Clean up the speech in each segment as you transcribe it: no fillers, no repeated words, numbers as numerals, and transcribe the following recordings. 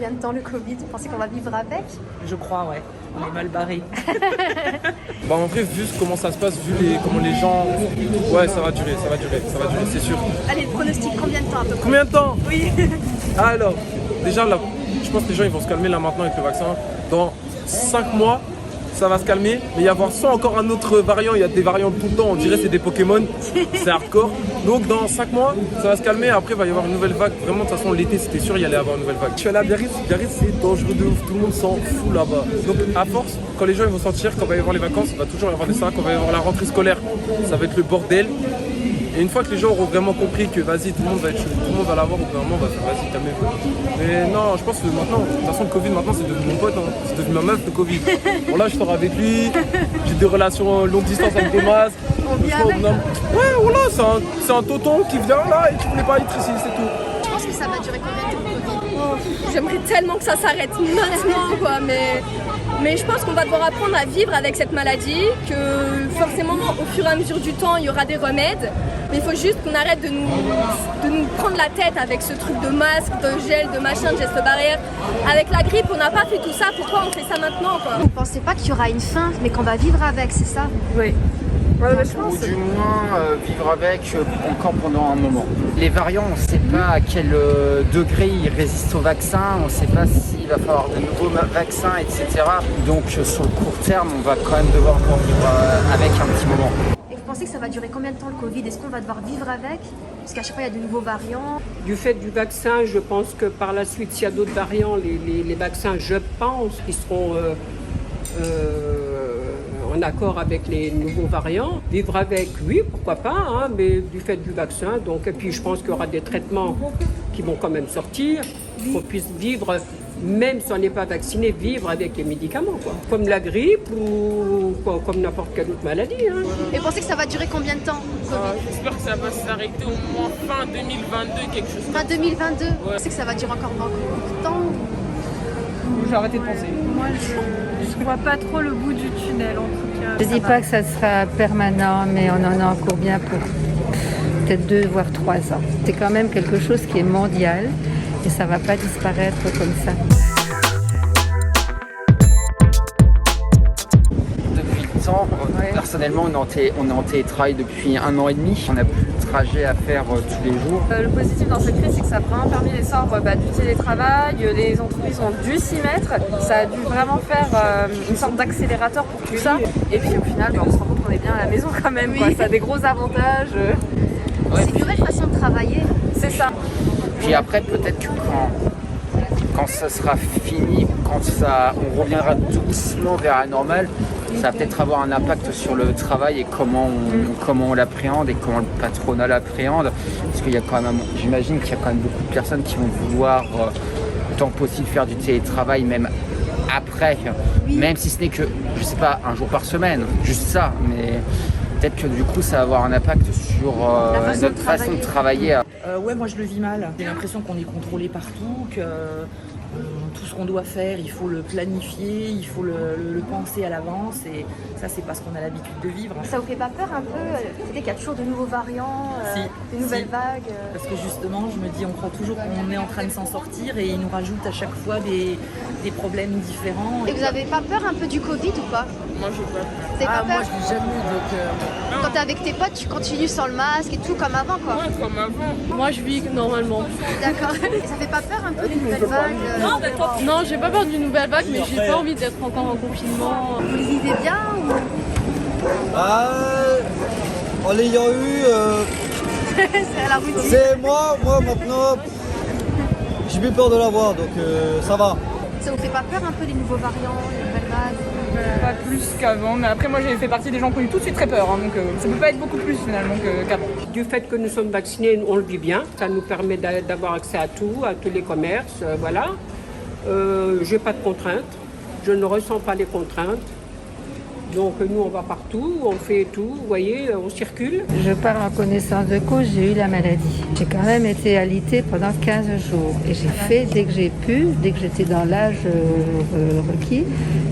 combien de temps le Covid? Vous pensez qu'on va vivre avec? Je crois, ouais. On est mal barrés. Bah en vrai, vu comment ça se passe, comment les gens... Ouais, ça va durer, c'est sûr. Allez, le pronostic, combien de temps à peu près? Combien de temps? Oui. Alors, déjà, là, je pense que les gens ils vont se calmer là maintenant avec le vaccin. Dans 5 mois, ça va se calmer. Mais il va y avoir soit encore un autre variant, il y a des variants tout le temps, on dirait c'est des Pokémon, c'est hardcore. Donc dans 5 mois, ça va se calmer, après il va y avoir une nouvelle vague. Vraiment, de toute façon, l'été, c'était sûr, il y allait avoir une nouvelle vague. Je suis allé à Biarritz, c'est dangereux de ouf, tout le monde s'en fout là-bas. Donc à force, quand les gens ils vont sentir, quand il va y avoir les vacances, il va toujours y avoir des ça, quand il va y avoir la rentrée scolaire, ça va être le bordel. Et une fois que les gens auront vraiment compris que vas-y, tout le monde va être chaud, tout le monde va l'avoir, au bout d'un moment, on va faire vas-y, calmez-vous. Mais non, je pense que maintenant, de toute façon, le Covid, maintenant, c'est devenu mon pote, hein. C'est devenu ma meuf, le Covid. Bon, là, je sors avec lui, j'ai des relations longue distance avec des masques. On vit avec. Ouais, voilà, c'est un tonton qui vient là et qui voulait pas être ici, c'est tout. Je pense que ça va durer combien de temps le Covid? J'aimerais tellement que ça s'arrête maintenant, quoi, mais je pense qu'on va devoir apprendre à vivre avec cette maladie, que forcément, au fur et à mesure du temps, il y aura des remèdes, mais il faut juste qu'on arrête de nous prendre la tête avec ce truc de masque, de gel, de machin, de gestes barrières. Avec la grippe, on n'a pas fait tout ça, pourquoi on fait ça maintenant, quoi? Vous pensez pas qu'il y aura une fin, mais qu'on va vivre avec, c'est ça? Oui. Ou du moins vivre avec encore pendant un moment. Les variants, on ne sait pas à quel degré ils résistent au vaccin, on ne sait pas s'il va falloir de nouveaux vaccins, etc. Donc sur le court terme, on va quand même devoir vivre avec un petit moment. Et vous pensez que ça va durer combien de temps le Covid? Est-ce qu'on va devoir vivre avec? Parce qu'à chaque fois, il y a de nouveaux variants. Du fait du vaccin, je pense que par la suite, s'il y a d'autres variants, les vaccins, je pense qu'ils seront en accord avec les nouveaux variants. Vivre avec, oui, pourquoi pas, hein, mais du fait du vaccin. Donc, et puis je pense qu'il y aura des traitements qui vont quand même sortir, qu'on puisse vivre, même si on n'est pas vacciné, vivre avec les médicaments, quoi. Comme la grippe ou comme n'importe quelle autre maladie. Hein. Et vous pensez que ça va durer combien de temps? J'espère que ça va s'arrêter au moins fin 2022, quelque chose. Fin 2022? Vous pensez que ça va durer encore beaucoup de temps? J'ai arrêté de penser. Moi, je vois pas trop le bout du tunnel, en tout cas. Je dis pas que ça sera permanent, mais on en a encore bien pour peut-être 2 voire 3 ans. C'est quand même quelque chose qui est mondial et ça va pas disparaître comme ça. Depuis le temps, personnellement, on est en télétravail depuis 1 an et demi. On n'a plus de trajet à faire tous les jours. Le positif dans cette crise, c'est que ça a vraiment permis l'essor du télétravail. Les entreprises ont dû s'y mettre. Ça a dû vraiment faire une sorte d'accélérateur pour tout ça. Et puis au final, on se rend compte qu'on est bien à la maison quand même. Quoi. Ça a des gros avantages. C'est une nouvelle façon de travailler. C'est ça. Puis après, peut-être que quand ça sera fini, on reviendra doucement vers la normale, ça va peut-être avoir un impact sur le travail et comment on l'appréhende et comment le patronat l'appréhende. Parce qu'il y a quand même, j'imagine qu'il y a quand même beaucoup de personnes qui vont vouloir autant possible faire du télétravail même après, même si ce n'est que, je sais pas, 1 jour par semaine, juste ça, mais peut-être que du coup ça va avoir un impact sur notre façon de travailler. Ouais, moi je le vis mal. J'ai l'impression qu'on est contrôlé partout, que tout ce qu'on doit faire, il faut le planifier, il faut le penser à l'avance et ça c'est parce qu'on a l'habitude de vivre. Ça vous fait pas peur un peu, qu'il y a toujours de nouveaux variants, des nouvelles vagues Parce que justement, je me dis, on croit toujours qu'on est en train de s'en sortir et ils nous rajoutent à chaque fois des problèmes différents. Et vous avez pas peur un peu du Covid ou pas? Moi, j'ai pas. Vous avez pas peur? Moi je l'ai jamais eu, donc... Quand t'es avec tes potes, tu continues sans le masque et tout comme avant, quoi. Ouais, comme avant. Moi, je vis normalement. D'accord. Et ça fait pas peur un peu des nouvelles vagues Non, j'ai pas peur d'une nouvelle vague, mais j'ai pas envie d'être encore en confinement. Vous les vivez bien ou... En l'ayant eu, C'est à la routine. c'est moi maintenant, j'ai plus peur de l'avoir, donc ça va. Ça vous fait pas peur un peu les nouveaux variants, les nouvelles vagues? Pas plus qu'avant, mais après moi j'ai fait partie des gens qui ont eu tout de suite très peur, hein, donc ça peut pas être beaucoup plus finalement qu'avant. Du fait que nous sommes vaccinés, on le vit bien. Ça nous permet d'avoir accès à tout, à tous les commerces, voilà. J'ai pas de contraintes, je ne ressens pas les contraintes. Donc nous on va partout, on fait tout, vous voyez, on circule. Je parle en connaissance de cause, j'ai eu la maladie. J'ai quand même été alitée pendant 15 jours et j'ai fait, dès que j'ai pu, dès que j'étais dans l'âge requis,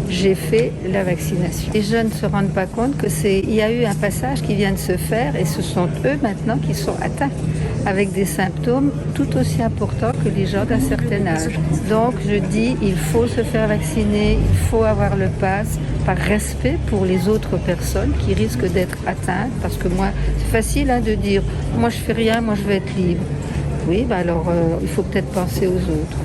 j'ai fait la vaccination. Les jeunes ne se rendent pas compte il y a eu un passage qui vient de se faire et ce sont eux maintenant qui sont atteints. avec des symptômes tout aussi importants que les gens d'un certain âge. Donc je dis, il faut se faire vacciner, il faut avoir le pass par respect pour les autres personnes qui risquent d'être atteintes. Parce que moi, c'est facile de dire, moi je fais rien, moi je vais être libre. Oui, alors il faut peut-être penser aux autres.